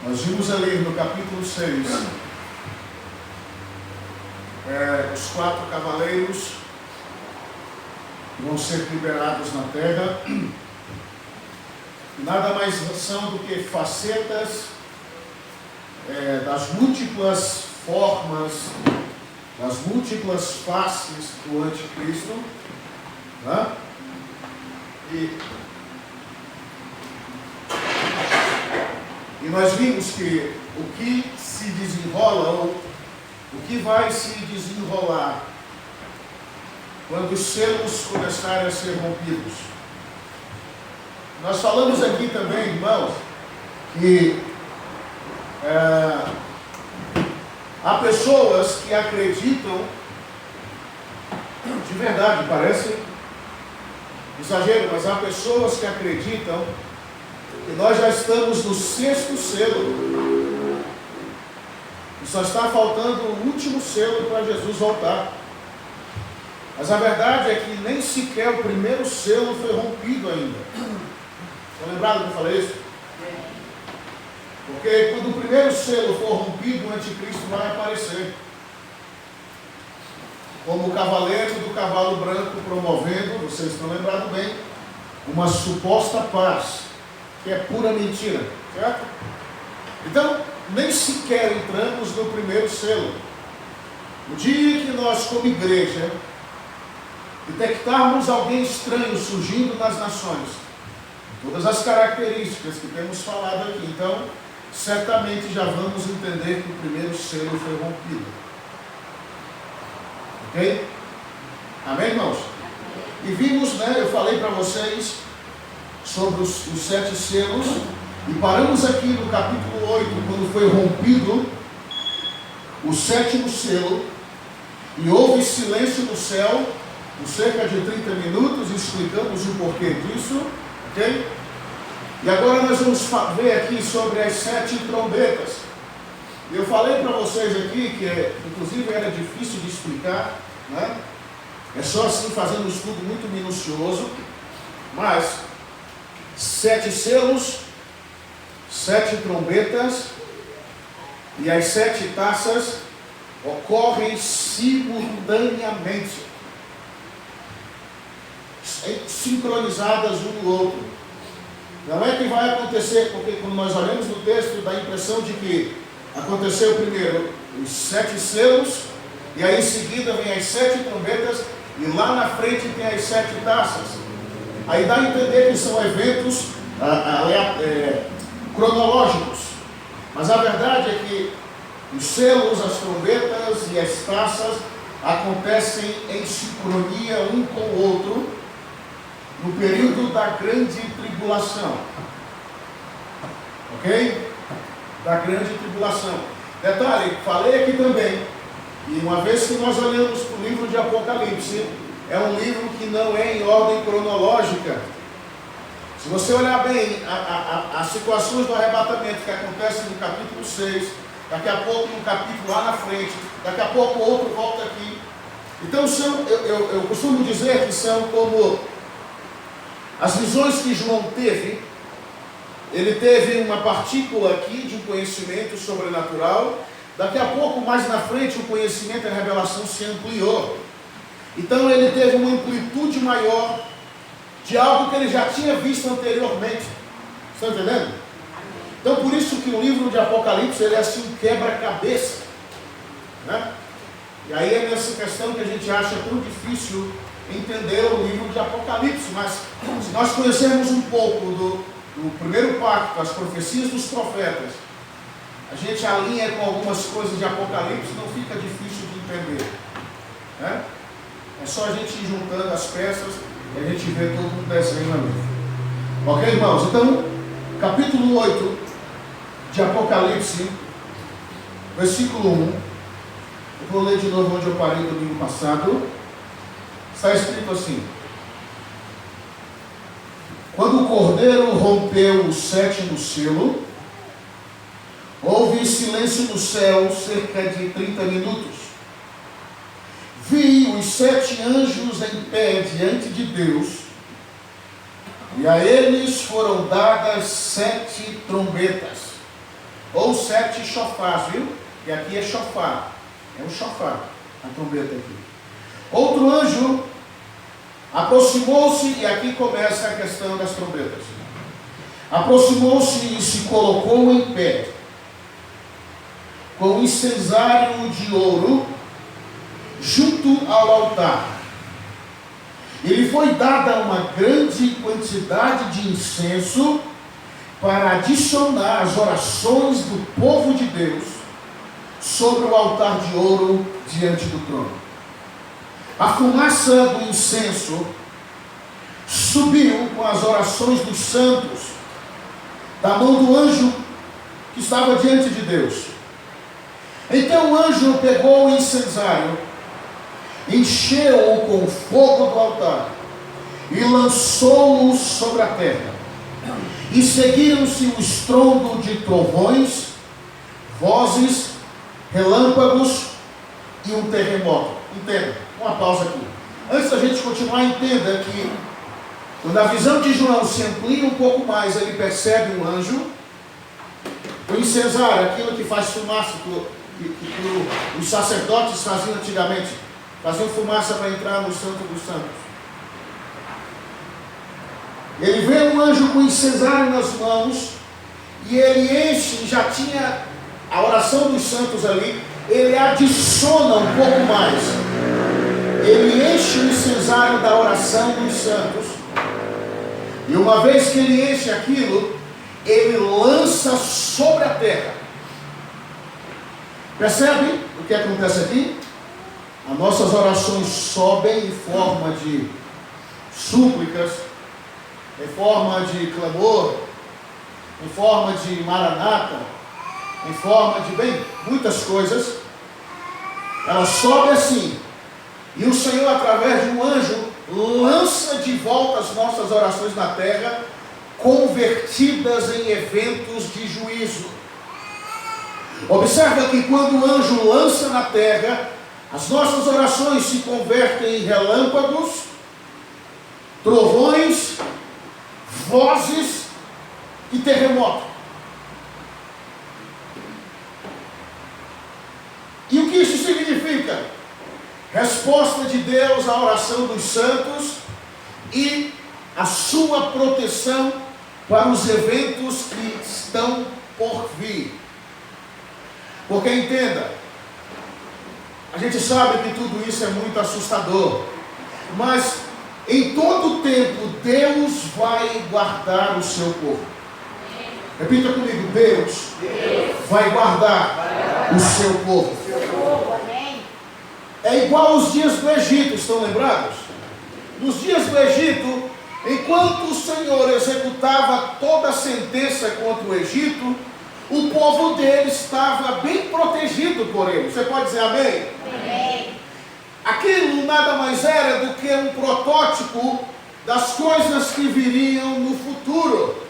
Nós vimos ali no capítulo 6 os 4 cavaleiros que vão ser liberados na terra. Nada mais são do que facetas das múltiplas formas, das múltiplas faces do anticristo, né? E nós vimos que o que se desenrola, ou o que vai se desenrolar quando os selos começarem a ser rompidos. Nós falamos aqui também, irmãos, que há pessoas que acreditam, de verdade, parece exagero, mas há pessoas que acreditam que nós já estamos no 6º selo e só está faltando o último selo para Jesus voltar. Mas a verdade é que nem sequer o primeiro selo foi rompido ainda. Estão lembrados que eu falei isso? Porque quando o primeiro selo for rompido, o anticristo vai aparecer como o cavaleiro do cavalo branco, promovendo, vocês estão lembrados bem, uma suposta paz, que é pura mentira, certo? Então, nem sequer entramos no primeiro selo. O dia que nós, como igreja, detectarmos alguém estranho surgindo nas nações, todas as características que temos falado aqui, então, certamente já vamos entender que o primeiro selo foi rompido. Ok? Amém, irmãos? E vimos, né, eu falei para vocês sobre os 7 selos, e paramos aqui no capítulo 8, quando foi rompido o 7º selo, e houve silêncio no céu, por cerca de 30 minutos, explicamos o porquê disso, ok? E agora nós vamos ver aqui sobre as 7 trombetas. Eu falei para vocês aqui que, inclusive, era difícil de explicar, né? É só assim fazendo um estudo muito minucioso, mas 7 selos, 7 trombetas e as 7 taças ocorrem simultaneamente, sincronizadas um no outro. Não é que vai acontecer, porque quando nós olhamos no texto, dá a impressão de que aconteceu primeiro os 7 selos, e aí em seguida vem as 7 trombetas, e lá na frente tem as 7 taças. Aí dá a entender que são eventos cronológicos. Mas a verdade é que os selos, as trombetas e as taças acontecem em sincronia um com o outro no período da grande tribulação. Ok? Da grande tribulação. Detalhe, falei aqui também, e uma vez que nós olhamos para o livro de Apocalipse, é um livro que não é em ordem cronológica. Se você olhar bem as situações do arrebatamento que acontecem no capítulo 6, daqui a pouco no capítulo lá na frente, daqui a pouco outro volta aqui. Então eu costumo dizer que são como as visões que João teve. Ele teve uma partícula aqui de um conhecimento sobrenatural. Daqui a pouco, mais na frente, o conhecimento e a revelação se ampliou. Então ele teve uma amplitude maior de algo que ele já tinha visto anteriormente. Estão entendendo? Então por isso que o livro de Apocalipse ele é assim um quebra-cabeça, né? E aí é nessa questão que a gente acha tão difícil entender o livro de Apocalipse. Mas se nós conhecermos um pouco do primeiro pacto, as profecias dos profetas, a gente alinha com algumas coisas de Apocalipse, não fica difícil de entender, né? É só a gente ir juntando as peças e a gente vê todo um desenho ali. Ok, irmãos? Então, capítulo 8 de Apocalipse, versículo 1. Eu vou ler de novo onde eu parei no domingo passado. Está escrito assim: quando o Cordeiro rompeu o 7º selo, houve silêncio no céu cerca de 30 minutos. Vi os 7 anjos em pé diante de Deus, e a eles foram dadas 7 trombetas. ou 7 chofás, viu? E aqui é chofar, é um chofar, a trombeta aqui. Outro anjo aproximou-se, e aqui começa a questão das trombetas. Aproximou-se e se colocou em pé, com um incensário de ouro, junto ao altar. Ele foi dada uma grande quantidade de incenso para adicionar as orações do povo de Deus sobre o altar de ouro diante do trono. A fumaça do incenso subiu com as orações dos santos da mão do anjo que estava diante de Deus. Então o anjo pegou o incensário, encheu-o com o fogo do altar e lançou-o sobre a terra. E seguiram-se o estrondo de trovões, vozes, relâmpagos e um terremoto. Entenda, uma pausa aqui. Antes da gente continuar, entenda que quando a visão de João se amplia um pouco mais, ele percebe um anjo. O incensário, aquilo que faz fumaça, que os sacerdotes faziam antigamente, faziam fumaça para entrar no Santo dos Santos. Ele vê um anjo com incensário nas mãos, e ele enche, já tinha a oração dos santos ali, ele adiciona um pouco mais. Ele enche o incensário da oração dos santos, e uma vez que ele enche aquilo, ele lança sobre a terra. Percebe o que acontece aqui? As nossas orações sobem em forma de súplicas, em forma de clamor, em forma de maranata, em forma de muitas coisas. Ela sobe assim, e o Senhor, através de um anjo, lança de volta as nossas orações na terra, convertidas em eventos de juízo. Observa que quando o anjo lança na terra, as nossas orações se convertem em relâmpagos, trovões, vozes e terremoto. E o que isso significa? Resposta de Deus à oração dos santos e a sua proteção para os eventos que estão por vir. Porque entenda, a gente sabe que tudo isso é muito assustador, mas em todo tempo Deus vai guardar o seu povo. Repita comigo: Deus vai guardar o seu povo. É igual aos dias do Egito, estão lembrados? Nos dias do Egito, enquanto o Senhor executava toda a sentença contra o Egito, o povo dele estava bem protegido por ele. Você pode dizer amém? Amém. Aquilo nada mais era do que um protótipo das coisas que viriam no futuro,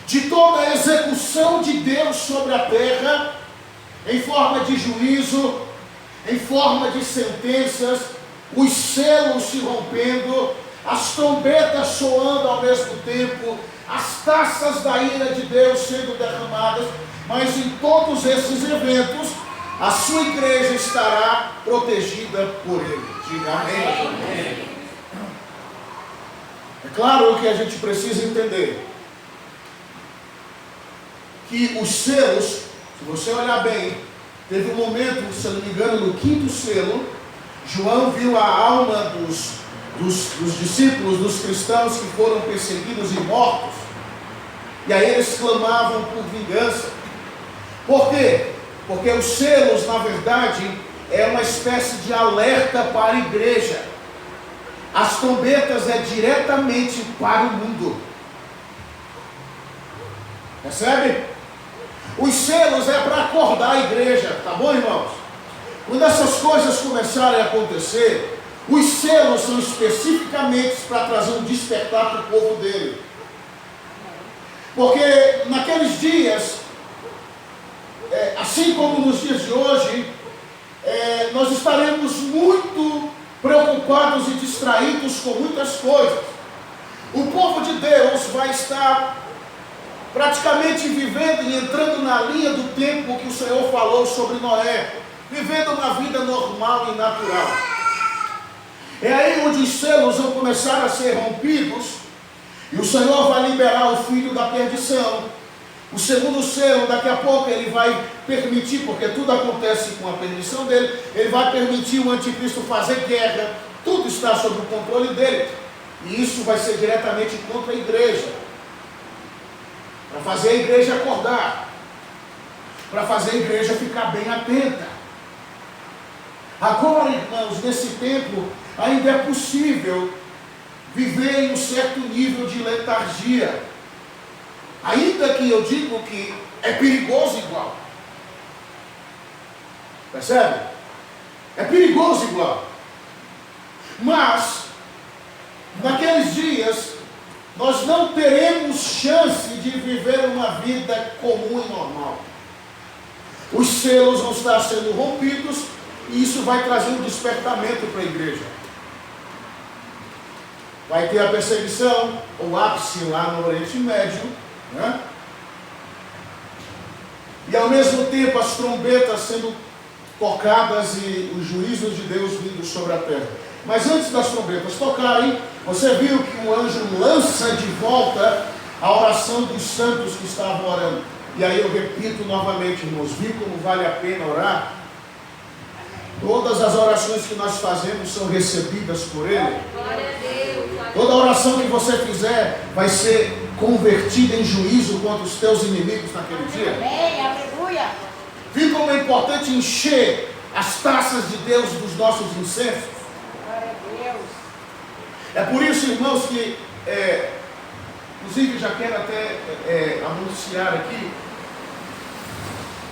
de toda a execução de Deus sobre a terra, em forma de juízo, em forma de sentenças, os selos se rompendo, as trombetas soando ao mesmo tempo, as taças da ira de Deus sendo derramadas. Mas em todos esses eventos, a sua igreja estará protegida por ele. Diga amém. Amém. É claro que a gente precisa entender que os selos, se você olhar bem, teve um momento, se não me engano, no 5º selo, João viu a alma dos discípulos, dos cristãos que foram perseguidos e mortos, e aí eles clamavam por vingança. Por quê? Porque os selos, na verdade, é uma espécie de alerta para a igreja. As trombetas é diretamente para o mundo. Percebe? Os selos é para acordar a igreja, tá bom, irmãos? Quando essas coisas começarem a acontecer, os selos são especificamente para trazer um despertar para o povo dele. Porque naqueles dias, assim como nos dias de hoje, nós estaremos muito preocupados e distraídos com muitas coisas. O povo de Deus vai estar praticamente vivendo e entrando na linha do tempo que o Senhor falou sobre Noé, vivendo uma vida normal e natural. É aí onde os selos vão começar a ser rompidos, e o Senhor vai liberar o filho da perdição. O segundo selo, daqui a pouco, ele vai permitir, porque tudo acontece com a permissão dele, ele vai permitir o anticristo fazer guerra, tudo está sob o controle dele, e isso vai ser diretamente contra a igreja, para fazer a igreja acordar, para fazer a igreja ficar bem atenta. Agora, irmãos, nesse tempo, ainda é possível viver em um certo nível de letargia, ainda que eu digo que é perigoso igual. Percebe? É perigoso igual. Mas, naqueles dias, nós não teremos chance de viver uma vida comum e normal. Os selos vão estar sendo rompidos, e isso vai trazer um despertamento para a igreja. Vai ter a perseguição, o ápice lá no Oriente Médio, né? E ao mesmo tempo as trombetas sendo tocadas e os juízos de Deus vindo sobre a terra. Mas antes das trombetas tocarem, você viu que o anjo lança de volta a oração dos santos que estavam orando. E aí eu repito novamente, irmãos, viu como vale a pena orar? Todas as orações que nós fazemos são recebidas por Ele. Glória a Deus. Toda oração que você fizer vai ser convertida em juízo contra os teus inimigos naquele dia. Amém, aleluia. Viu como é importante encher as taças de Deus dos nossos incensos? Glória a Deus. É por isso, irmãos, que inclusive já quero até anunciar aqui,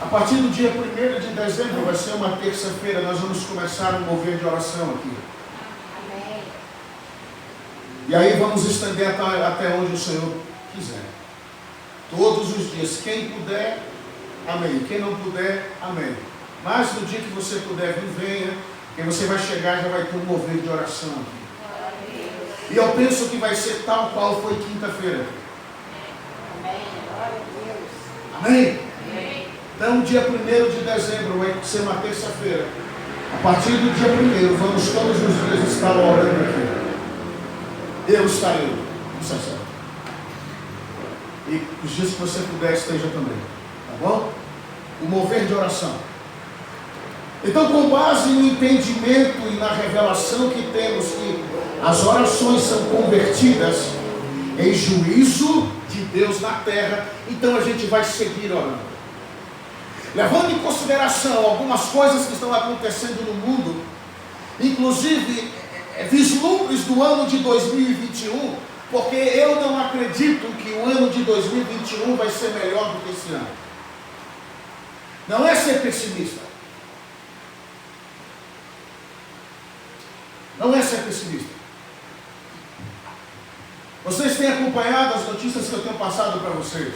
a partir do dia 1º de dezembro, vai ser uma terça-feira, nós vamos começar um mover de oração aqui. Amém. E aí vamos estender até onde o Senhor quiser. Todos os dias, quem puder, amém. Quem não puder, amém. Mas no dia que você puder vir, venha, porque você vai chegar e já vai ter um mover de oração aqui. E eu penso que vai ser tal qual foi quinta-feira. Amém. Glória a Deus. Amém? Amém. Então, dia 1º de dezembro vai ser uma terça-feira. A partir do dia 1º, vamos todos os dias estar orando aqui. Eu estarei. Isso é certo. E os dias que você puder, esteja também. Tá bom? O mover de oração. Então, com base no entendimento e na revelação que temos que as orações são convertidas em juízo de Deus na terra, então a gente vai seguir orando. Levando em consideração algumas coisas que estão acontecendo no mundo, inclusive vislumbres do ano de 2021, porque eu não acredito que o ano de 2021 vai ser melhor do que esse ano. Não é ser pessimista. Não é ser pessimista. Vocês têm acompanhado as notícias que eu tenho passado para vocês.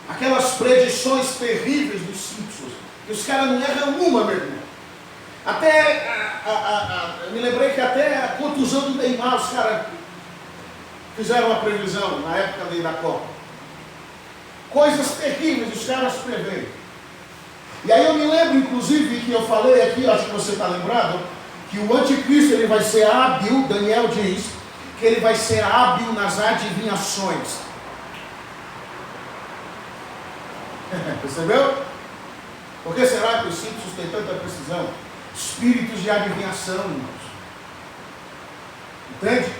Aquelas predições terríveis dos Simpsons, que os caras não erram uma, meu irmão. Me lembrei que até a contusão do Neymar, os caras fizeram uma previsão na época da Copa. Coisas terríveis, os caras preveem. E aí eu me lembro, inclusive, que eu falei aqui, acho que você está lembrado, que o anticristo ele vai ser hábil, Daniel diz, que ele vai ser hábil nas adivinhações. Percebeu? Por que será que os Simpsons têm tanta precisão? Espíritos de adivinhação, irmãos. Entende?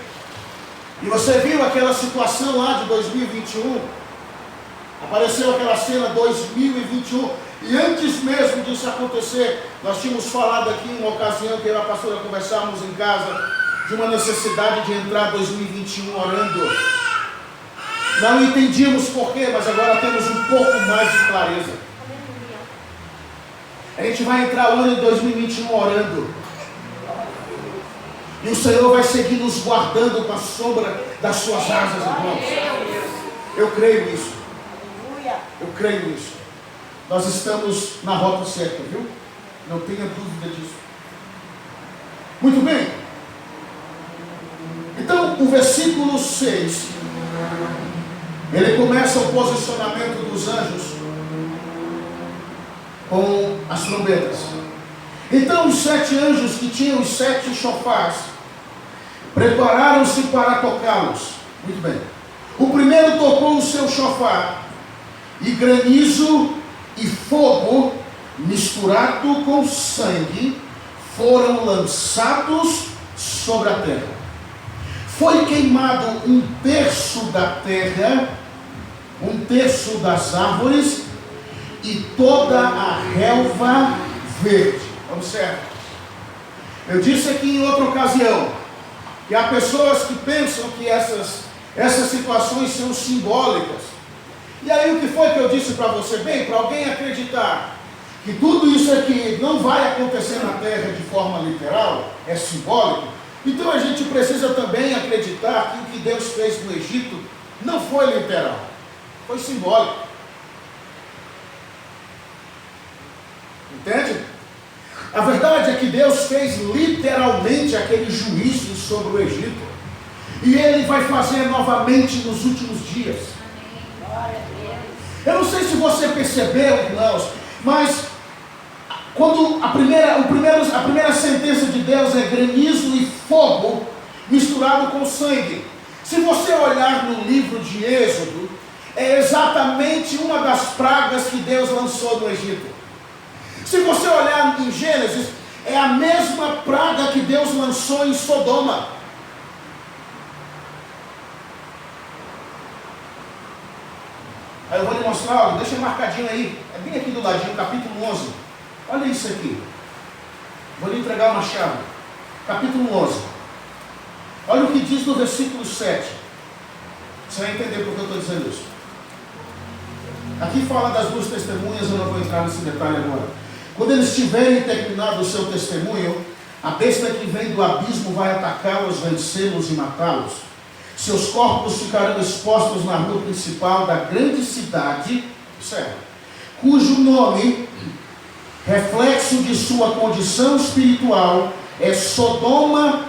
E você viu aquela situação lá de 2021? Apareceu aquela cena 2021. E antes mesmo disso acontecer, nós tínhamos falado aqui em uma ocasião que eu e a pastora conversávamos em casa de uma necessidade de entrar 2021 orando. Não entendíamos porquê, mas agora temos um pouco mais de clareza. A gente vai entrar o ano de 2021 orando. E o Senhor vai seguir nos guardando com a sombra das suas asas, irmãos. Eu creio nisso. Eu creio nisso. Nós estamos na rota certa, viu? Não tenha dúvida disso. Muito bem. Então, o versículo 6, ele começa o posicionamento dos anjos com as trombetas. Então os 7 anjos que tinham os 7 chofás prepararam-se para tocá-los. Muito bem. O primeiro tocou o seu chofar, e granizo e fogo misturado com sangue foram lançados sobre a terra. Foi queimado 1/3 da terra, 1/3 das árvores e toda a relva verde. Observe. Eu disse aqui em outra ocasião que há pessoas que pensam que essas situações são simbólicas. E aí o que foi que eu disse para você? Bem, para alguém acreditar que tudo isso aqui não vai acontecer na terra de forma literal, é simbólico, então a gente precisa também acreditar que o que Deus fez no Egito não foi literal, foi simbólico. Entende? A verdade é que Deus fez literalmente aquele juízo sobre o Egito, e Ele vai fazer novamente nos últimos dias. Glória a Deus. Eu não sei se você percebeu, irmãos, mas quando a primeira sentença de Deus é granizo e fogo misturado com sangue. Se você olhar no livro de Êxodo, é exatamente uma das pragas que Deus lançou no Egito. Se você olhar em Gênesis, é a mesma praga que Deus lançou em Sodoma. Aí eu vou lhe mostrar algo, deixa marcadinho aí, é bem aqui do ladinho, capítulo 11. Olha isso aqui. Vou lhe entregar uma chave. Capítulo 11. Olha o que diz no versículo 7. Você vai entender por que eu estou dizendo isso. Aqui fala das 2 testemunhas, eu não vou entrar nesse detalhe agora. Quando eles tiverem terminado o seu testemunho, a besta que vem do abismo vai atacá-los, vencê-los e matá-los. Seus corpos ficarão expostos na rua principal da grande cidade, certo? Cujo nome, reflexo de sua condição espiritual, é Sodoma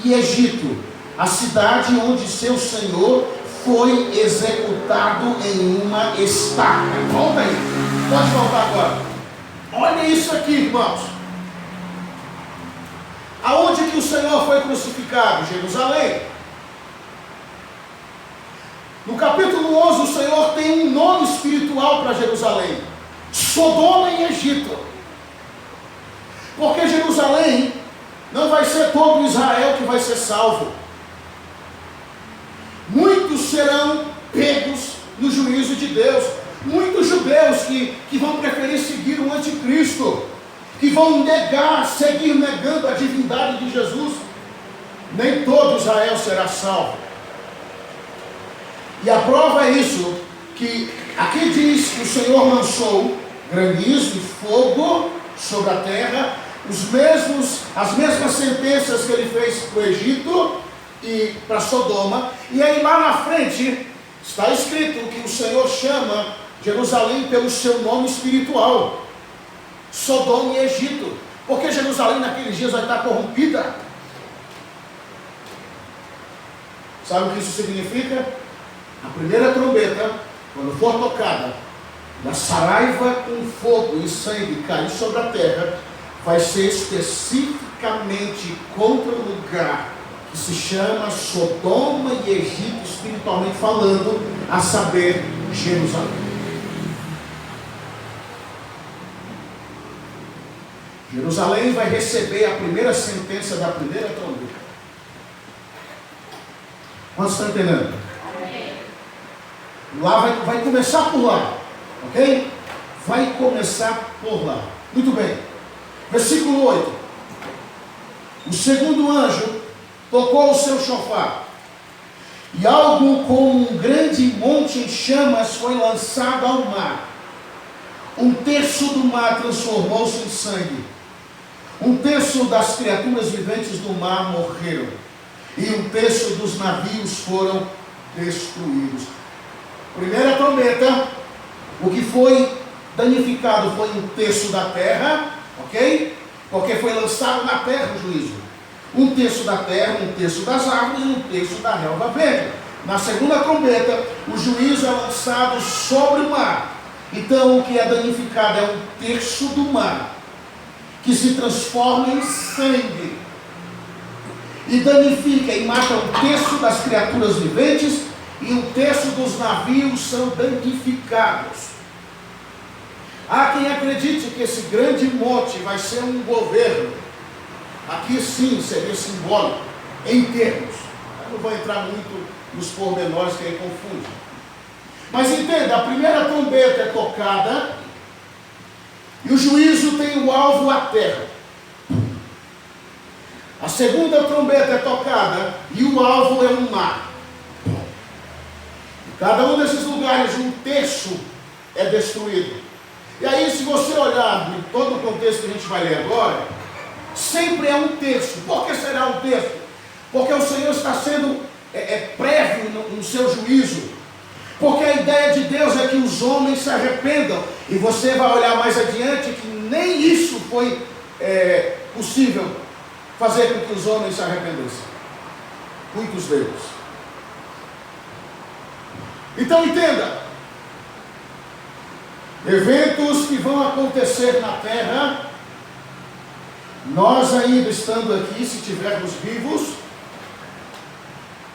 e Egito, a cidade onde seu Senhor foi executado em uma estaca. Volta aí, pode voltar agora. Olha isso aqui, irmãos. Aonde que o Senhor foi crucificado? Jerusalém. No capítulo 11, o Senhor tem um nome espiritual para Jerusalém: Sodoma e Egito. Porque Jerusalém não vai ser todo Israel que vai ser salvo. Muitos serão pegos no juízo de Deus. Muitos judeus que vão preferir seguir o anticristo, que vão seguir negando a divindade de Jesus. Nem todo Israel será salvo. E a prova é isso, que aqui diz que o Senhor lançou granizo e fogo sobre a terra, as mesmas sentenças que ele fez para o Egito e para Sodoma. E aí lá na frente está escrito que o Senhor chama Jerusalém pelo seu nome espiritual: Sodoma e Egito. Porque Jerusalém naqueles dias vai estar corrompida. Sabe o que isso significa? A primeira trombeta, quando for tocada, e a saraiva com fogo e sangue cair sobre a terra, vai ser especificamente contra o lugar que se chama Sodoma e Egito, espiritualmente falando, a saber, Jerusalém. Jerusalém vai receber a primeira sentença da primeira trombeta. Quantos estão entendendo? Lá vai começar por lá, ok? Vai começar por lá. Muito bem. Versículo 8. O segundo anjo tocou o seu chofar, e algo como um grande monte em chamas foi lançado ao mar. 1/3 do mar transformou-se em sangue. 1/3 das criaturas viventes do mar morreram, e 1/3 dos navios foram destruídos. Primeira trombeta, o que foi danificado foi 1/3 da terra, ok? Porque foi lançado na terra o juízo. um terço da terra, um terço das árvores e um terço da relva verde. Na segunda trombeta, o juízo é lançado sobre o mar. Então, o que é danificado é um terço do mar, que se transforma em sangue, e danifica e mata um terço das criaturas viventes, e um terço dos navios são danificados. Há quem acredite que esse grande monte vai ser um governo. Aqui sim seria simbólico, em termos. Eu não vou entrar muito nos pormenores que aí confunde. Mas entenda, a primeira trombeta é tocada e o juízo tem o alvo à terra. A segunda trombeta é tocada e o alvo é o mar. Cada um desses lugares, um terço é destruído. E aí, se você olhar em todo o contexto que a gente vai ler agora, sempre é um terço. Por que será um terço? Porque o Senhor está sendo prévio no seu juízo. Porque a ideia de Deus é que os homens se arrependam. E você vai olhar mais adiante que nem isso foi possível fazer com que os homens se arrependessem. Muitos deles. Então entenda. Eventos que vão acontecer na terra, nós ainda estando aqui, se estivermos vivos,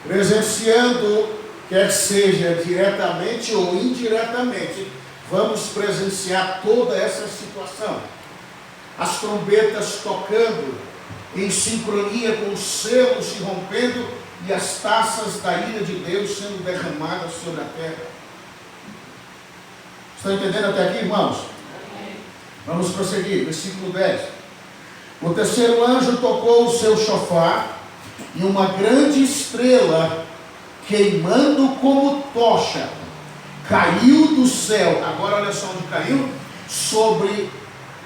presenciando, quer seja diretamente ou indiretamente, vamos presenciar toda essa situação. As trombetas tocando em sincronia com os selos se rompendo e as taças da ira de Deus sendo derramadas sobre a terra. Estão entendendo até aqui, irmãos? Vamos prosseguir, versículo 10. O terceiro anjo tocou o seu chofar, e uma grande estrela, queimando como tocha, caiu do céu. Agora olha só onde caiu: sobre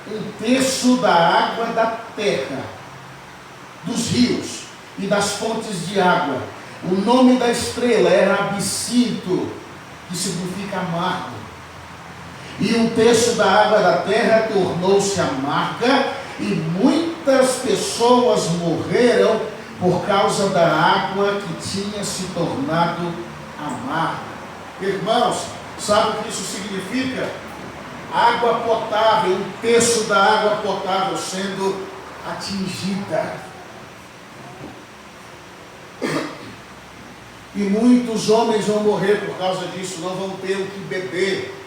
um terço da água da terra, dos rios e das fontes de água. O nome da estrela era Absinto, que significa amargo. E um terço da água da terra tornou-se amarga, e muitas pessoas morreram por causa da água que tinha se tornado amarga. Irmãos, sabe o que isso significa? Água potável, um terço da água potável sendo atingida. E muitos homens vão morrer por causa disso, não vão ter o que beber.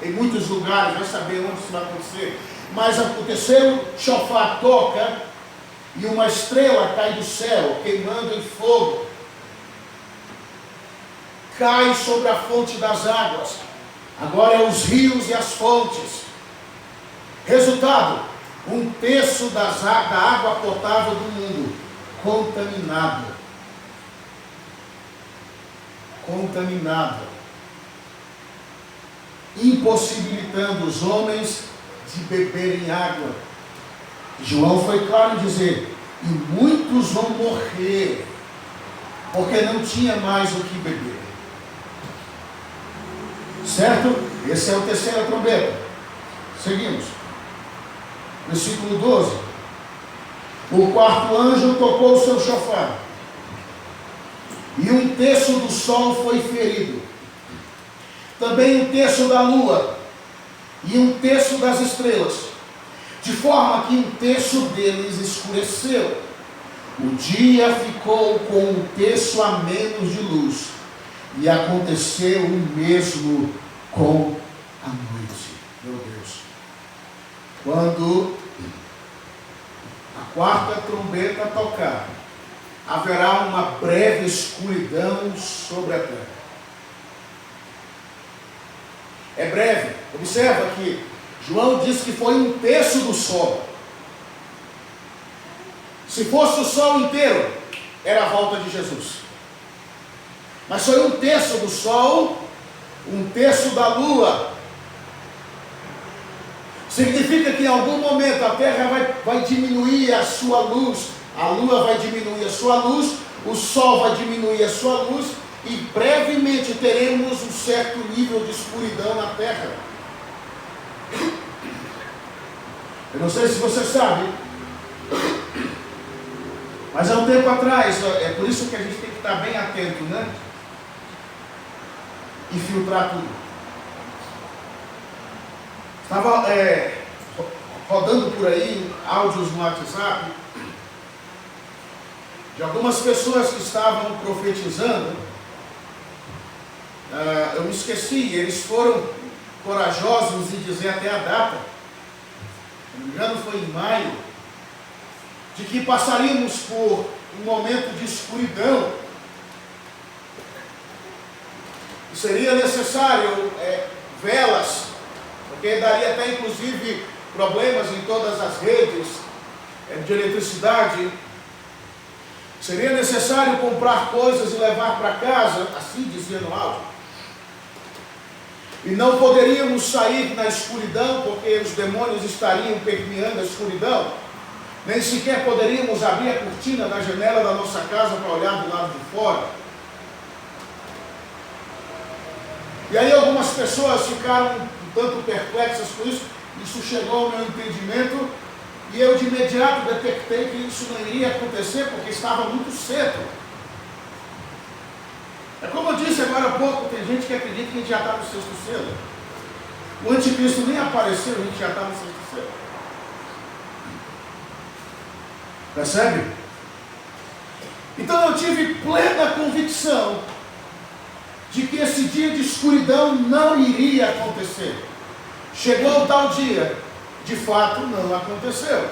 Em muitos lugares, vai saber onde isso vai acontecer. Mas o terceiro chofar toca e uma estrela cai do céu, queimando em fogo. Cai sobre a fonte das águas. Agora os rios e as fontes. Resultado: um terço da água potável do mundo contaminado. Impossibilitando os homens de beberem água. João foi claro em dizer: e muitos vão morrer, porque não tinha mais o que beber. Certo? Esse é o terceiro trombeta. Seguimos. Versículo 12. O quarto anjo tocou o seu chofar, e um terço do sol foi ferido. Também um terço da lua, e um terço das estrelas, de forma que um terço deles escureceu. O dia ficou com um terço a menos de luz, e aconteceu o mesmo com a noite. Meu Deus. Quando a quarta trombeta tocar, haverá uma breve escuridão sobre a terra. É breve. Observa que João disse que foi um terço do sol. Se fosse o sol inteiro, era a volta de Jesus. Mas foi um terço do sol, um terço da lua. Significa que em algum momento a terra vai diminuir a sua luz, a lua vai diminuir a sua luz, o sol vai diminuir a sua luz, e brevemente teremos um certo nível de escuridão na terra. Eu não sei se você sabe, Mas há um tempo atrás, é por isso que a gente tem que estar bem atento, né? E filtrar tudo. Estava rodando por aí áudios no WhatsApp de algumas pessoas que estavam profetizando. Eu me esqueci, eles foram corajosos em dizer até a data, se não me engano foi em maio, de que passaríamos por um momento de escuridão. E seria necessário velas, porque daria até inclusive problemas em todas as redes de eletricidade. Seria necessário comprar coisas e levar para casa, assim dizia no áudio. E não poderíamos sair na escuridão, porque os demônios estariam permeando a escuridão. Nem sequer poderíamos abrir a cortina da janela da nossa casa para olhar do lado de fora. E aí algumas pessoas ficaram um tanto perplexas com isso. Isso chegou ao meu entendimento e eu de imediato detectei que isso não iria acontecer porque estava muito cedo. É como eu disse agora há pouco, tem gente que acredita que a gente já está no sexto selo. O anticristo nem apareceu, a gente já está no sexto selo. Percebe? Então eu tive plena convicção de que esse dia de escuridão não iria acontecer. Chegou o tal dia, de fato não aconteceu.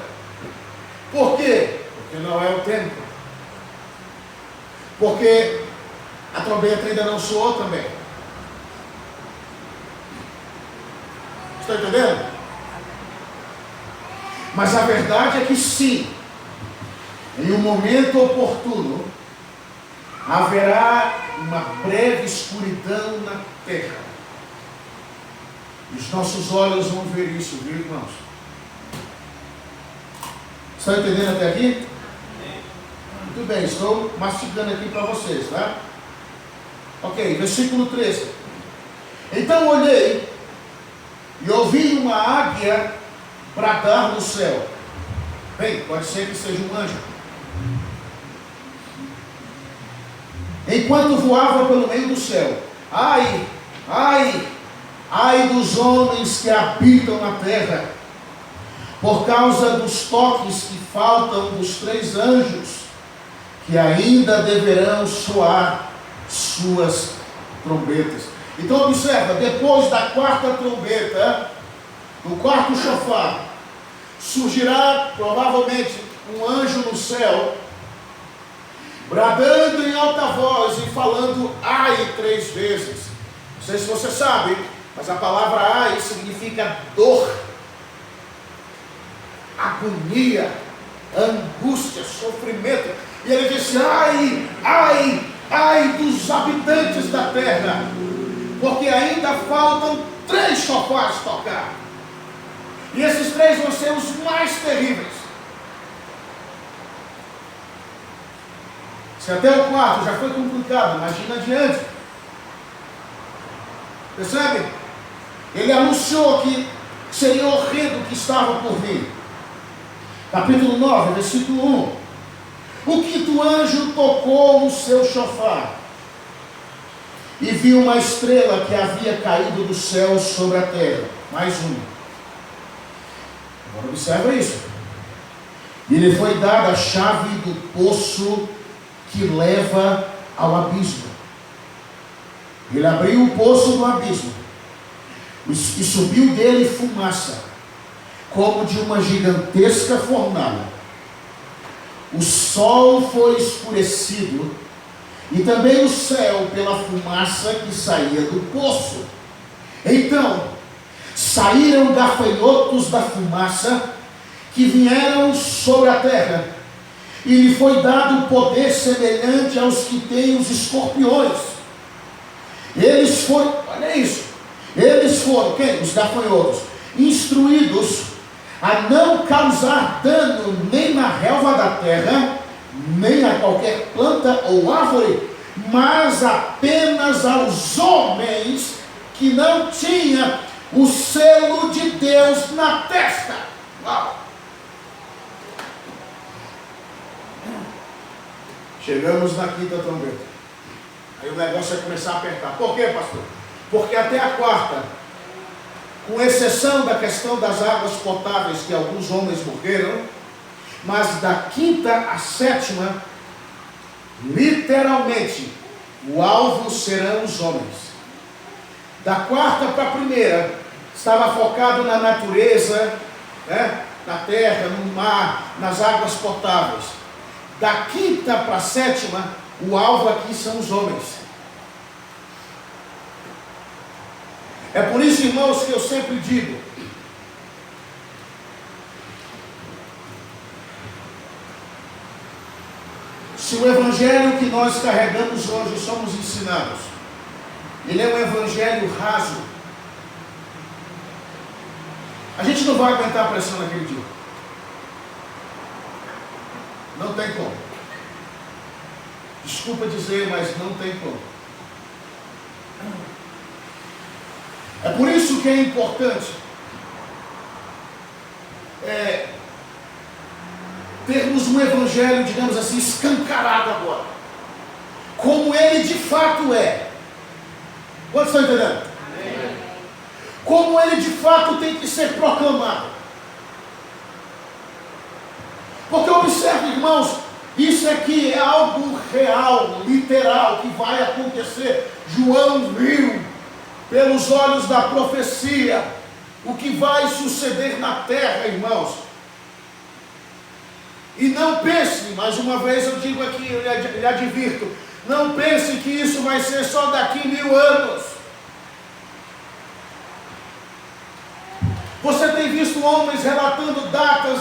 Por quê? Porque não é o tempo. Porque a trombeta ainda não soou também. Está entendendo? Mas a verdade é que sim, em um momento oportuno, haverá uma breve escuridão na terra. E os nossos olhos vão ver isso, viu, irmãos? Estão entendendo até aqui? Muito bem, estou mastigando aqui para vocês, tá? Ok, versículo 13. Então olhei e ouvi uma águia bradar no céu. Bem, pode ser que seja um anjo. Enquanto voava pelo meio do céu. Ai, ai, ai dos homens que habitam na terra, por causa dos toques que faltam dos 3 anjos, que ainda deverão soar suas trombetas. Então observa, depois da 4ª trombeta, do 4º chofar, surgirá provavelmente um anjo no céu, bradando em alta voz e falando ai 3 vezes. Não sei se você sabe, mas a palavra ai significa dor, agonia, angústia, sofrimento. E ele disse: ai, ai, ai dos habitantes da terra, porque ainda faltam 3 chofars tocar. E esses 3 vão ser os mais terríveis. Se até o 4 já foi complicado, imagina adiante. Percebe? Ele anunciou que seria horrendo o que estava por vir. Capítulo 9, versículo 1. O 5º anjo tocou no seu chofar e viu uma estrela que havia caído do céu sobre a terra. Mais uma. Agora observa isso. E lhe foi dada a chave do poço que leva ao abismo. Ele abriu o poço do abismo e subiu dele fumaça, como de uma gigantesca fornalha. O sol foi escurecido e também o céu pela fumaça que saía do poço. Então saíram gafanhotos da fumaça que vieram sobre a terra, e lhe foi dado poder semelhante aos que têm os escorpiões. Eles foram, olha isso, eles foram, quem? Os gafanhotos, instruídos a não causar dano nem na relva da terra, nem a qualquer planta ou árvore, mas apenas aos homens que não tinham o selo de Deus na testa. Uau! Chegamos na quinta trombeta. Aí o negócio vai começar a apertar. Por quê, pastor? Porque até a quarta, com exceção da questão das águas potáveis, que alguns homens morreram, mas da quinta à sétima, literalmente, o alvo serão os homens. Da quarta para a primeira, estava focado na natureza, né? Na terra, no mar, nas águas potáveis. Da quinta para a sétima, o alvo aqui são os homens. É por isso, irmãos, que eu sempre digo: se o evangelho que nós carregamos hoje, somos ensinados, ele é um evangelho raso, a gente não vai aguentar a pressão naquele dia. Não tem como. Desculpa dizer, mas não tem como. É por isso que é importante termos um evangelho, digamos assim, escancarado agora, como ele de fato é. Quantos estão entendendo? Amém. Como ele de fato tem que ser proclamado. Porque observe, irmãos, isso aqui é algo real, literal, que vai acontecer. João viu pelos olhos da profecia o que vai suceder na terra, irmãos. E não pense, mais uma vez eu digo aqui, eu lhe advirto, não pense que isso vai ser só daqui 1000 anos. Você tem visto homens relatando datas,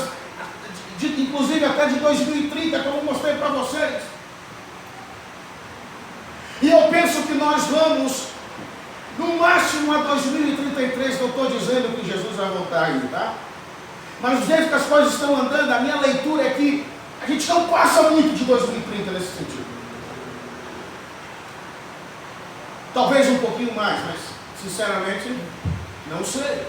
inclusive até de 2030, como eu mostrei para vocês. E eu penso que nós vamos, no máximo a 2033, não estou dizendo que Jesus vai voltar aí, tá? Mas do jeito que as coisas estão andando, a minha leitura é que a gente não passa muito de 2030 nesse sentido. Talvez um pouquinho mais, mas sinceramente não sei.